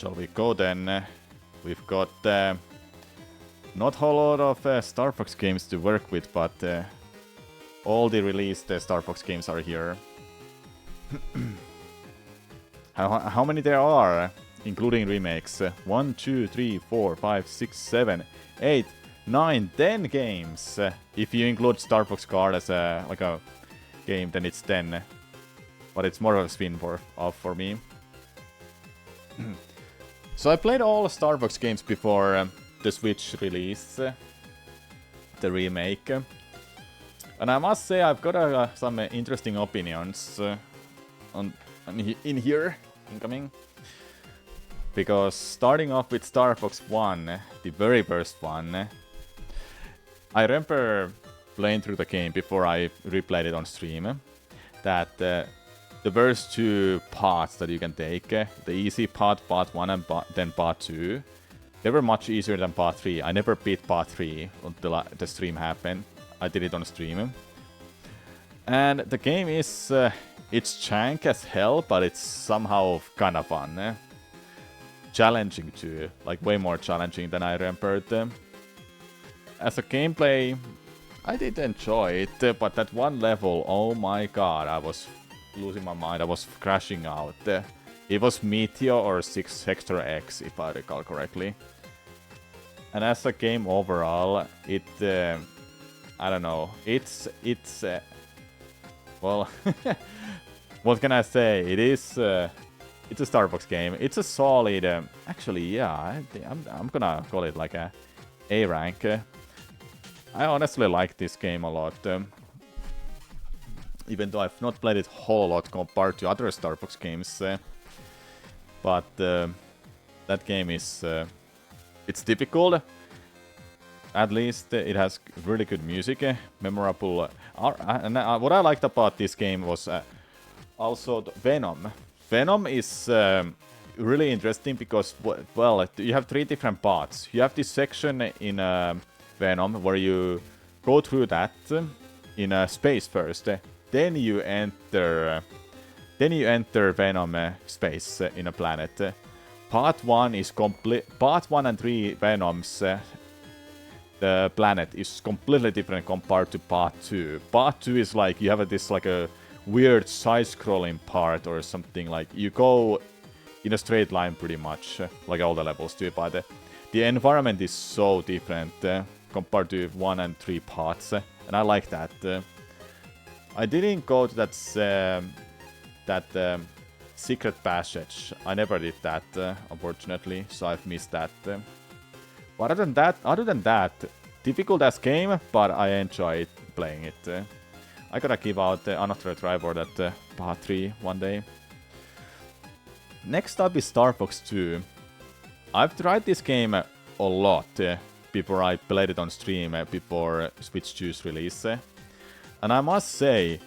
shall we go then? We've got not a whole lot of Star Fox games to work with, but all the released Star Fox games are here. How many there are, including remakes? 1, 2, 3, 4, 5, 6, 7, 8, 9, 10 games. If you include Star Fox Card as a game, then it's 10. But it's more of a spin-off for me. So I played all Star Fox games before the Switch release, the remake. And I must say I've got some interesting opinions in here, incoming. Because starting off with Star Fox 1, the very first one, I remember playing through the game before I replayed it on stream, that the first two parts that you can take, the easy part 1 and then part 2, they were much easier than part 3. I never beat part 3 until the stream happened. I did it on stream. And the game is, it's jank as hell, but it's somehow kind of fun. Challenging too, like way more challenging than I remembered. As a gameplay, I did enjoy it, but that one level, oh my god, I was losing my mind, I was crashing out. It was Meteor or 6 Hector X, if I recall correctly. And as a game overall, it, I don't know, it's well, what can I say? It is, it's a Star Fox game. It's a solid, actually, yeah, I'm gonna call it like A rank. I honestly like this game a lot. Even though I've not played it a whole lot compared to other Star Fox games. But that game is, it's difficult. At least it has really good music, memorable. And what I liked about this game was also Venom. Venom is really interesting because, well, you have 3 different parts. You have this section in Venom where you go through that in space first. Then you enter Venom space in a planet. Part 1 is complete. Part 1 and 3 Venoms. The planet is completely different compared to part 2. Part 2 is like you have this like a weird side-scrolling part or something, like you go in a straight line pretty much, like all the levels do, but the environment is so different compared to 1 and 3 parts, and I like that. I didn't go to that secret passage. I never did that, unfortunately, so I've missed that. But other than that, difficult as game, but I enjoyed playing it. I gotta give out another try for that part 3 one day. Next up is Star Fox 2. I've tried this game a lot before I played it on stream before Switch 2's release. And I must say,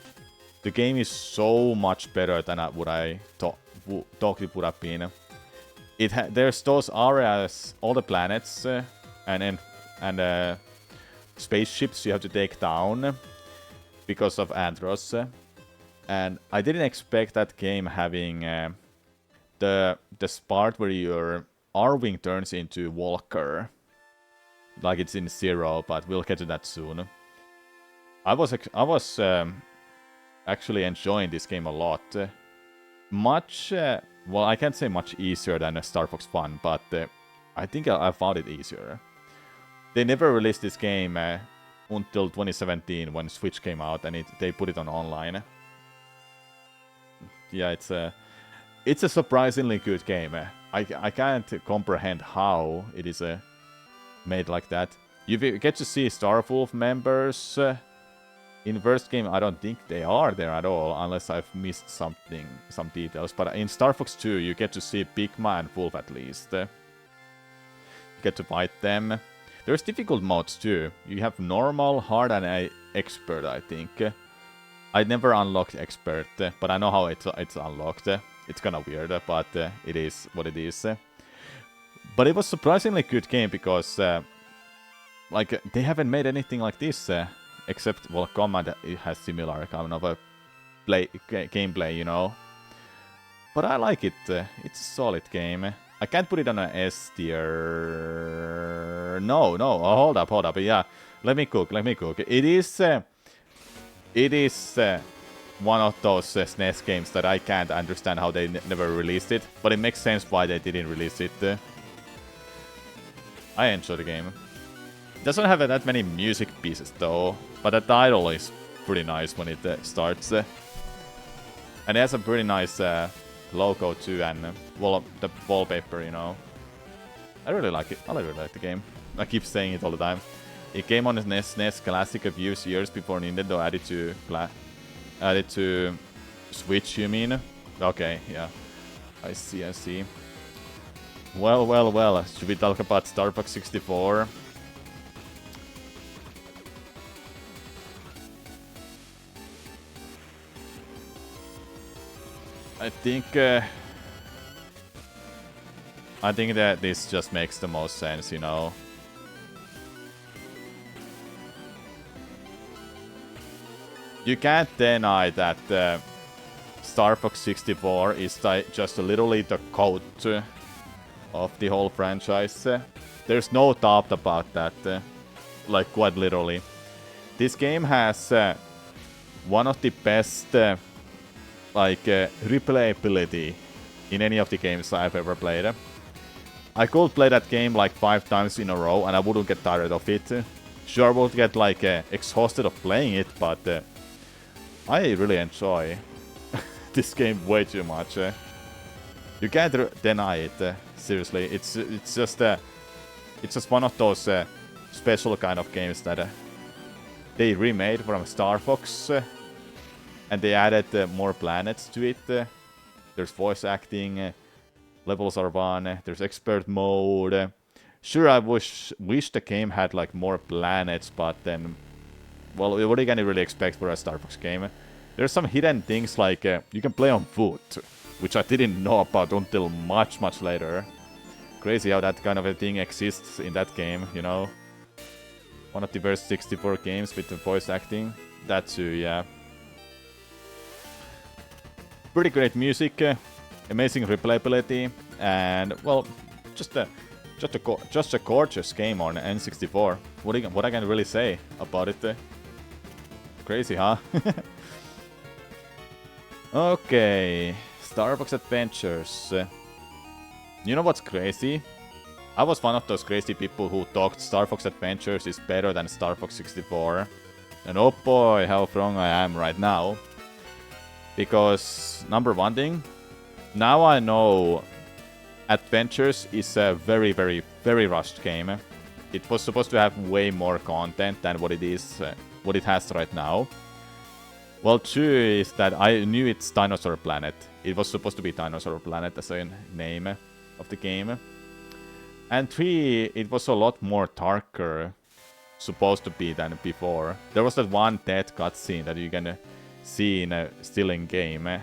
the game is so much better than what I thought it would have been. There's those areas, all the planets and spaceships you have to take down because of Andros, and I didn't expect that game having the part where your R-Wing turns into Walker, like it's in Zero, but we'll get to that soon. I was actually enjoying this game a lot. Much, well, I can't say much easier than Star Fox 1, but I think I found it easier. They never released this game until 2017 when Switch came out, and they put it on online. Yeah, it's a surprisingly good game. I can't comprehend how it is made like that. You get to see Starwolf members. In the first game, I don't think they are there at all, unless I've missed some details. But in Star Fox 2, you get to see Pigma and Wolf at least. You get to fight them. There's difficult modes too. You have normal, hard, and expert, I think. I never unlocked expert, but I know how it's unlocked. It's kinda weird, but it is what it is. But it was surprisingly good game because, like, they haven't made anything like this, except, well, Command has similar kind of a gameplay, you know. But I like it. It's a solid game. I can't put it on an S tier. No. Oh, hold up. Yeah, let me cook. It is one of those SNES games that I can't understand how they never released it, but it makes sense why they didn't release it. I enjoy the game. It doesn't have that many music pieces though, but the title is pretty nice when it starts. And it has a pretty nice logo too, and the wallpaper, you know. I really like it. I really like the game. I keep saying it all the time. It came on the SNES Classic a few years before Nintendo added to Switch, you mean? Okay, yeah. I see. Well. Should we talk about Star Fox 64? I think that this just makes the most sense, you know. You can't deny that Star Fox 64 is just literally the coat of the whole franchise. There's no doubt about that, like quite literally. This game has one of the best replayability in any of the games I've ever played. I could play that game like 5 times in a row and I wouldn't get tired of it. Sure, I would get like exhausted of playing it, but I really enjoy this game way too much. You can't deny it. Seriously, it's just one of those special kind of games that they remade from Star Fox, and they added more planets to it. There's voice acting, levels are fun, there's expert mode. Sure, I wish the game had like more planets, but then, well, what are you gonna really expect for a Star Fox game? There's some hidden things like you can play on foot, which I didn't know about until much later. Crazy how that kind of a thing exists in that game, you know. One of the first 64 games with the voice acting. That too, yeah. Pretty great music, amazing replayability, and well, just a gorgeous game on N64. What I can really say about it? Crazy, huh? Okay, Star Fox Adventures. You know what's crazy? I was one of those crazy people who thought Star Fox Adventures is better than Star Fox 64. And oh boy, how wrong I am right now. Because, number one thing, now I know Adventures is a very rushed game. It was supposed to have way more content than what it has right now. Well, 2 is that I knew it's Dinosaur Planet. It was supposed to be Dinosaur Planet as a name of the game. And 3, it was a lot more darker, supposed to be, than before. There was that one death cutscene that you can see still in game. It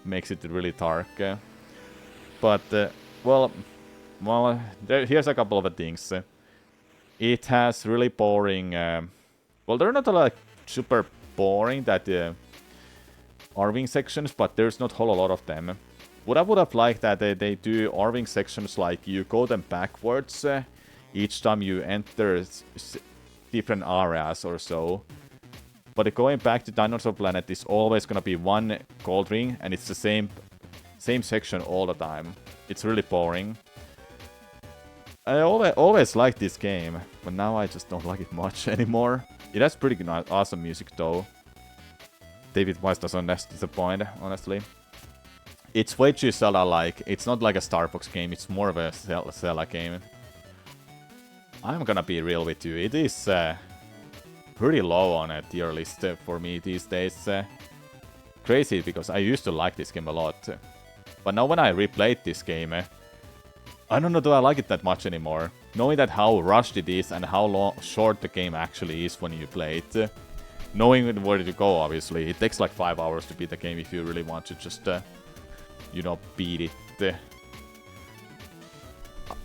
makes it really dark. But, well, here's a couple of things. It has really boring... well, they're not like super boring, that Arving sections, but there's not a whole lot of them. What I would have liked that they do Arving sections like you go them backwards each time you enter different areas or so. But going back to Dinosaur Planet is always gonna be one gold ring, and it's the same section all the time. It's really boring. I always liked this game, but now I just don't like it much anymore. It has pretty awesome music though. David Wise doesn't disappoint, honestly. It's way too Zelda-like. It's not like a Star Fox game, it's more of a Zelda game. I'm gonna be real with you, it is pretty low on a tier list for me these days. Crazy, because I used to like this game a lot. But now when I replayed this game, I don't know, do I like it that much anymore. Knowing that how rushed it is and how short the game actually is when you play it. Knowing where to go, obviously. It takes like 5 hours to beat the game if you really want to just, you know, beat it.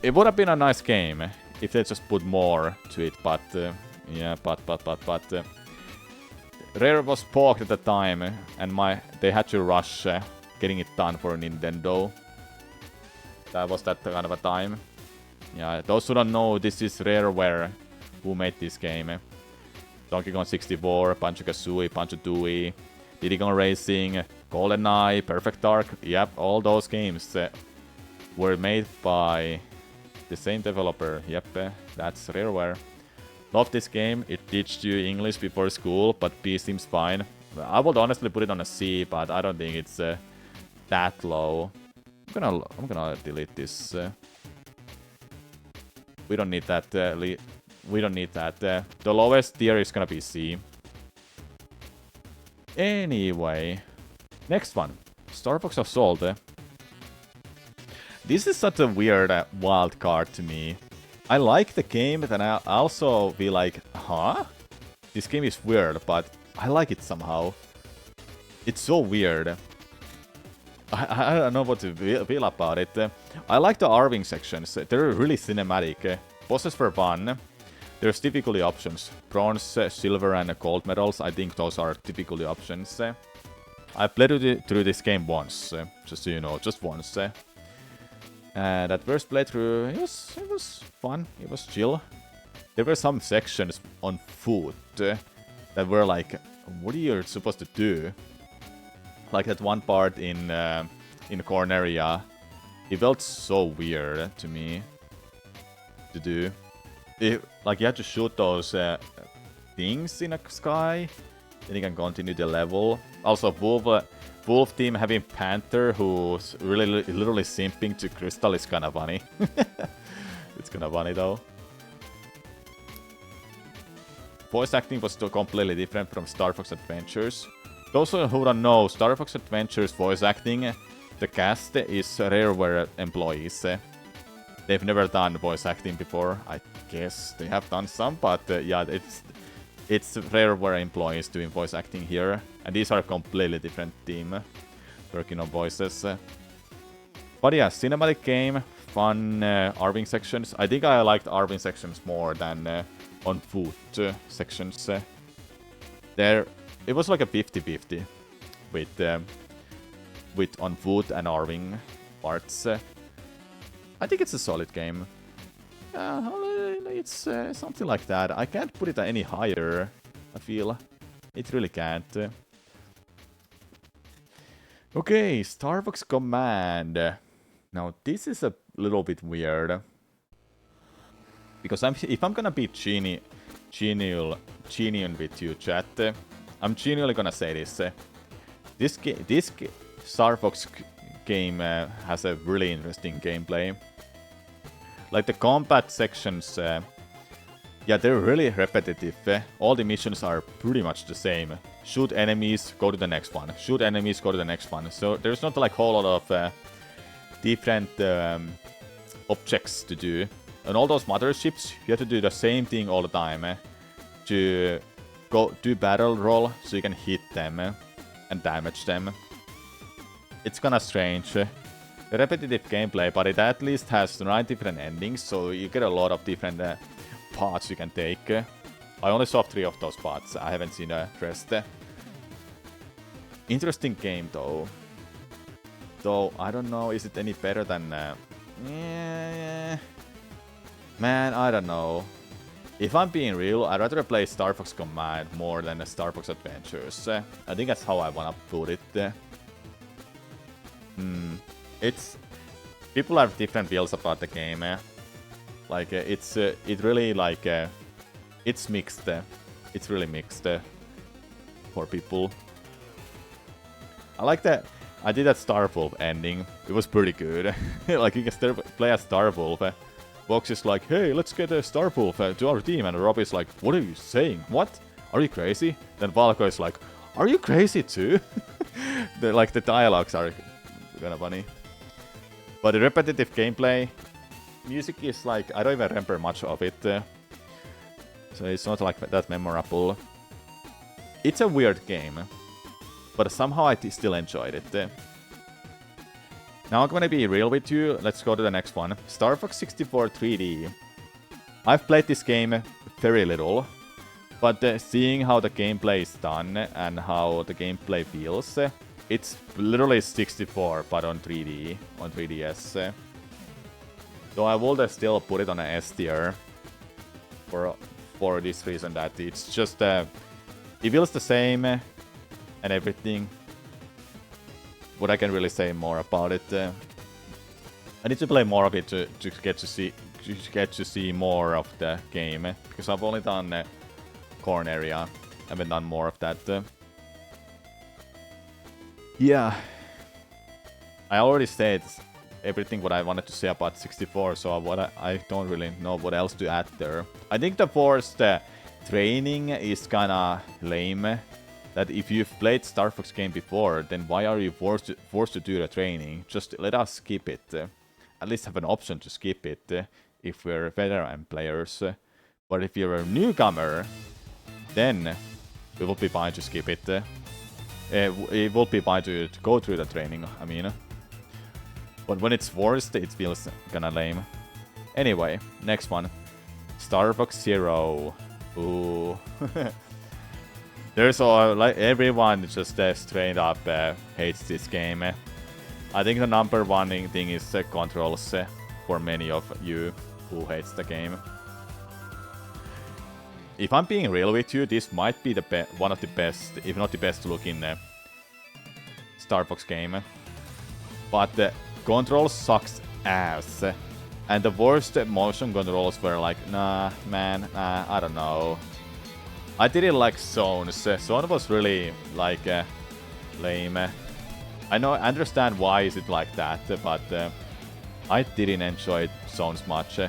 It would have been a nice game if they just put more to it, but... yeah, but... Rare was poked at the time, and they had to rush getting it done for Nintendo. That was that kind of a time. Yeah, those who don't know, this is Rareware who made this game. Donkey Kong 64, Banjo-Kazooie, Banjo-Tooie, Diddy Kong Racing, GoldenEye, Perfect Dark. Yep, all those games were made by the same developer. Yep, that's Rareware. Love this game. It teaches you English before school, but B seems fine. I would honestly put it on a C, but I don't think it's that low. I'm gonna delete this. We don't need that. We don't need that. The lowest tier is gonna be C. Anyway, next one, Star Fox Assault. This is such a weird wild card to me. I like the game, but then I also be like, huh? This game is weird, but I like it somehow. It's so weird. I don't know what to feel about it. I like the Arving sections. They're really cinematic. Bosses were fun. There's typically options. Bronze, silver, and gold medals. I think those are typically options. I played through this game once, just so you know, just once. That first playthrough, it was fun. It was chill. There were some sections on foot that were like, what are you supposed to do? Like that one part in Corneria, it felt so weird to me to do. Like you had to shoot those things in the sky, then you can continue the level. Also, Wolf Team having Panther, who's really literally simping to Crystal, is kind of funny. It's kind of funny though. Voice acting was completely different from Star Fox Adventures. Those who don't know, Star Fox Adventures voice acting, the cast is Rareware employees. They've never done voice acting before. I guess they have done some, but yeah, it's Rareware employees doing voice acting here. And these are a completely different team working on voices. But yeah, cinematic game, fun Arving sections. I think I liked Arving sections more than on foot sections. It was like a 50-50 with on foot and Arving parts. I think it's a solid game. It's something like that. I can't put it any higher, I feel. It really can't. Okay, Star Fox Command. Now, this is a little bit weird. Because if I'm gonna be genial with you, chat, I'm genuinely gonna say this. This Star Fox game has a really interesting gameplay. Like the combat sections, yeah, they're really repetitive. All the missions are pretty much the same. Shoot enemies, go to the next one. Shoot enemies, go to the next one. So there's not like a whole lot of different objects to do. And all those motherships, you have to do the same thing all the time to go do barrel roll so you can hit them and damage them. It's kinda strange. Repetitive gameplay, but it at least has 9 different endings, so you get a lot of different paths you can take. I only saw 3 of those paths, I haven't seen the rest. Interesting game though. Though, I don't know, is it any better than... Man, I don't know. If I'm being real, I'd rather play Star Fox Command more than Star Fox Adventures. I think that's how I wanna put it. It's... People have different feels about the game. Like, it really, like... it's mixed. It's really mixed for people. I like that. I did that Starwolf ending. It was pretty good. Like, you can still play as Starwolf. Vox is like, hey, let's get a Starwolf to our team. And Rob is like, what are you saying? What? Are you crazy? Then Valko is like, are you crazy too? The dialogues are kind of funny. But the repetitive gameplay, music is like, I don't even remember much of it. So it's not like that memorable. It's a weird game, but somehow I still enjoyed it. Now I'm gonna be real with you, let's go to the next one. Star Fox 64 3D. I've played this game very little, but seeing how the gameplay is done and how the gameplay feels, it's literally 64 but on 3D, on 3DS. Though I will still put it on an S tier. For this reason that it's just... it feels the same and everything. What I can really say more about it. I need to play more of it to get to see more of the game. Because I've only done corn area. I haven't done more of that. Yeah. I already said everything what I wanted to say about 64, so I don't really know what else to add there. I think the forced training is kinda lame. That if you've played Star Fox game before, then why are you forced to do the training? Just let us skip it. At least have an option to skip it if we're veteran players. But if you're a newcomer, then it will be fine to skip it. It will be fine to go through the training, I mean. But when it's forced, it feels kinda lame. Anyway, next one. Star Fox Zero. Ooh. There's all, like, everyone just straight up hates this game. I think the number one thing is controls for many of you who hates the game. If I'm being real with you, this might be the one of the best, if not the best looking Star Fox game. But the controls sucks ass. And the worst motion controls were like, nah, man, I don't know. I didn't like zones. Zone was really, like, lame. I understand why is it like that, but I didn't enjoy zones much.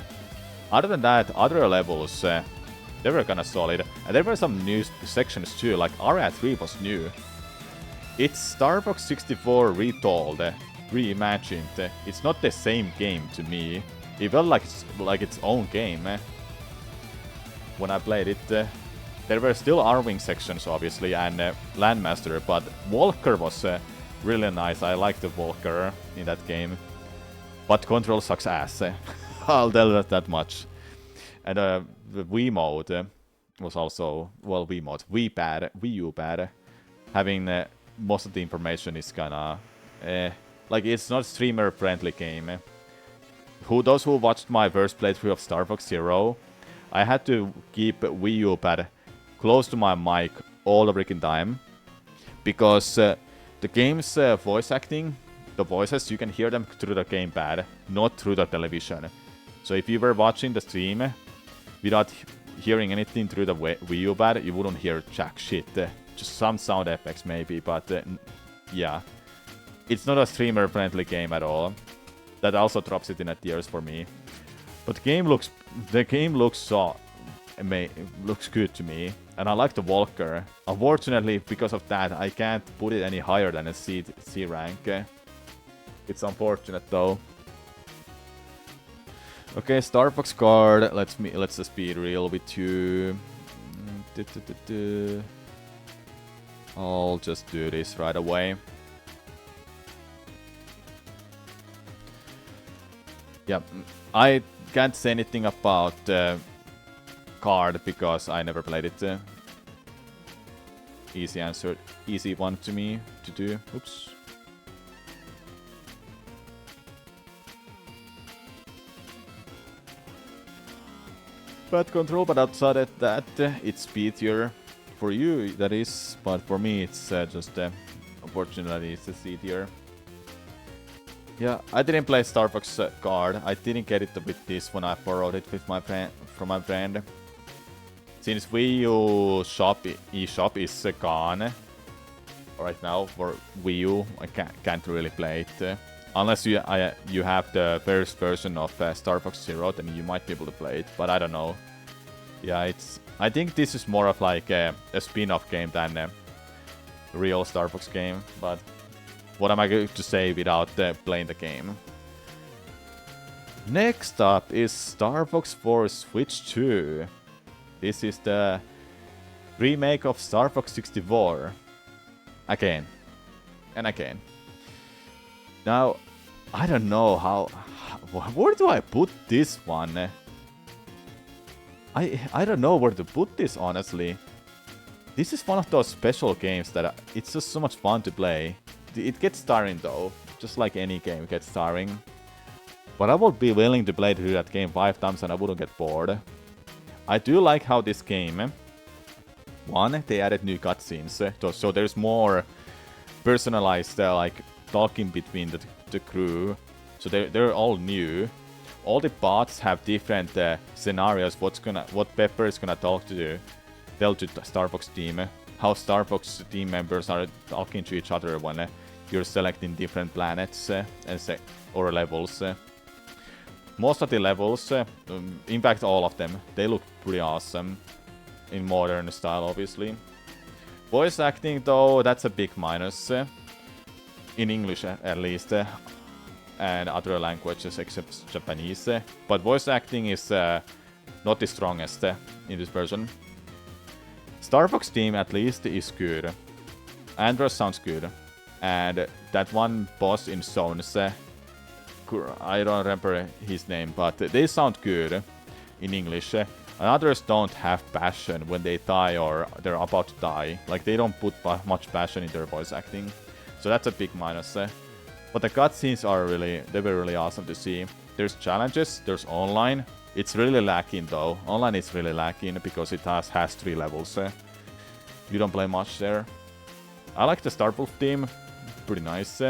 Other than that, other levels, they were kinda solid. And there were some new sections too, like Area 3 was new. It's Star Fox 64 retold, reimagined. It's not the same game to me. It felt like its own game. When I played it, there were still Arwing sections, obviously, and Landmaster, but Walker was really nice. I liked the Walker in that game. But control sucks ass. I'll tell that much. And the Wii mode was also, well, Wii mode, Wii U bad. Having most of the information is kinda, like, it's not streamer-friendly game. Those who watched my first playthrough of Star Fox Zero, I had to keep Wii U pad close to my mic all the freaking time. Because the game's voice acting, the voices, you can hear them through the gamepad, not through the television. So if you were watching the stream without hearing anything through the Wii U pad, you wouldn't hear jack shit. Just some sound effects maybe, but yeah. It's not a streamer-friendly game at all. That also drops it in a tiers for me. But the game looks looks good to me, and I like the Walker. Unfortunately, because of that, I can't put it any higher than a C rank. It's unfortunate though. Okay, Star Fox card. Let's just be real with you. I'll just do this right away. Yep, I can't say anything about card because I never played it. Easy answer, easy one to me to do. Oops. Bad control, but outside of that, it's B tier. For you, that is, but for me, it's just unfortunately, it's a C tier. Yeah, I didn't play Star Fox card. I didn't get it with this when I borrowed it with my friend from my friend. Since Wii U eShop is gone right now for Wii U, I can't really play it. Unless you have the first version of Star Fox Zero, then you might be able to play it. But I don't know. Yeah, I think this is more of like a spin-off game than a real Star Fox game. But what am I going to say without playing the game? Next up is Star Fox 4 Switch 2. This is the remake of Star Fox 64. Again. And again. Now, I don't know where do I put this one? I don't know where to put this, honestly. This is one of those special games that it's just so much fun to play. It gets tiring though, just like any game gets tiring. But I would be willing to play through that game 5 times and I wouldn't get bored. I do like how this game... One, they added new cutscenes, so there's more personalized, like, talking between the crew. So they're all new. All the bots have different scenarios. What Pepper is gonna tell to the Star Fox team. How Star Fox team members are talking to each other when you're selecting different planets or levels. Most of the levels, in fact all of them, they look pretty awesome. In modern style, obviously. Voice acting, though, that's a big minus. In English, at least. And other languages except Japanese. But voice acting is not the strongest in this version. Star Fox team, at least, is good. Andros sounds good. And that one boss in Zones, I don't remember his name, but they sound good in English. And others don't have passion when they die or they're about to die. Like, they don't put much passion in their voice acting. So that's a big minus. But the cutscenes they were really awesome to see. There's challenges, there's online. It's really lacking though. Online is really lacking because it has 3 levels. You don't play much there. I like the Starwolf team. Pretty nice.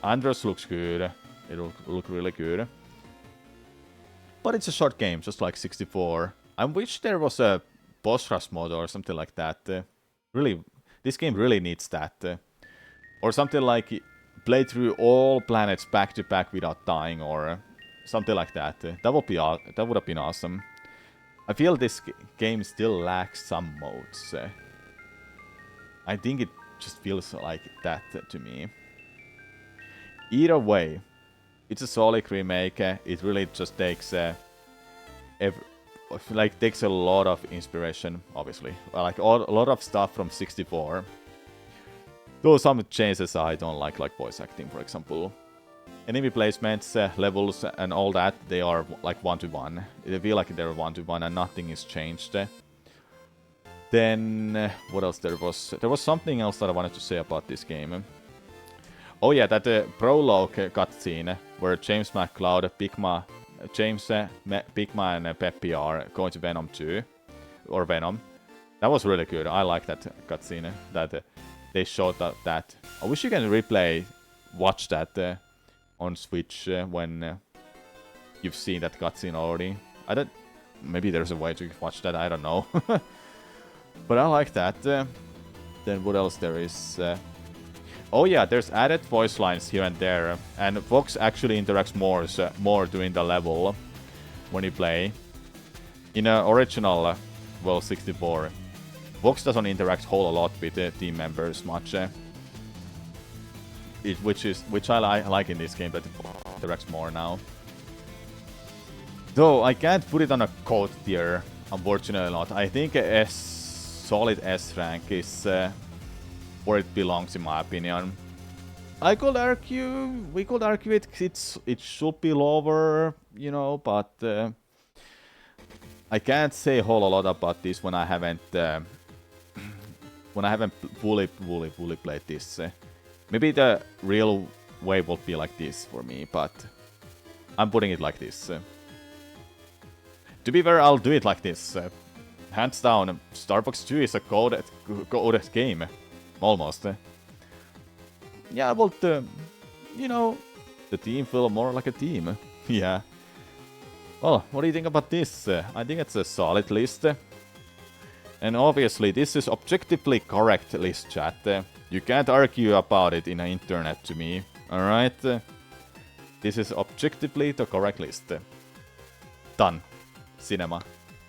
Andros looks good. It'll look really good. But it's a short game, just like 64. I wish there was a boss rush mode or something like that. Really, this game really needs that. Or something like play through all planets back to back without dying, or something like that. That would have been awesome. I feel this game still lacks some modes. I think it just feels like that to me. Either way, it's a solid remake. It really just takes takes a lot of inspiration, obviously. Like a lot of stuff from 64. Though some changes I don't like voice acting, for example. Enemy placements, levels, and all that, they are like 1-to-1. They feel like they're 1-to-1 and nothing is changed. Then, what else there was? There was something else that I wanted to say about this game. Oh yeah, that prologue cutscene where James McCloud, Pigma, Pigma and Peppy are going to Venom 2. Or Venom. That was really good. I like that cutscene. That they showed that. I wish you can watch that on Switch when you've seen that cutscene already. Maybe there's a way to watch that, I don't know. But I like that. Then what else there is? Oh yeah, there's added voice lines here and there. And Fox actually interacts more during the level when you play. In original, 64, Vox doesn't interact a whole lot with the team members much. Which I like in this game, that it interacts more now. Though I can't put it on a code tier, unfortunately not. I think a solid S rank is where it belongs in my opinion. We could argue it should be lower, you know, but I can't say a whole lot about this when I haven't fully played this. Maybe the real way would be like this for me, but I'm putting it like this. To be fair, I'll do it like this. Hands down, Star Fox 2 is a coded game. Almost. Yeah, but, you know, the team feel more like a team. Yeah. Well, what do you think about this? I think it's a solid list. And obviously, this is objectively correct list, chat. You can't argue about it in the internet to me. Alright? This is objectively the correct list. Done. Cinema.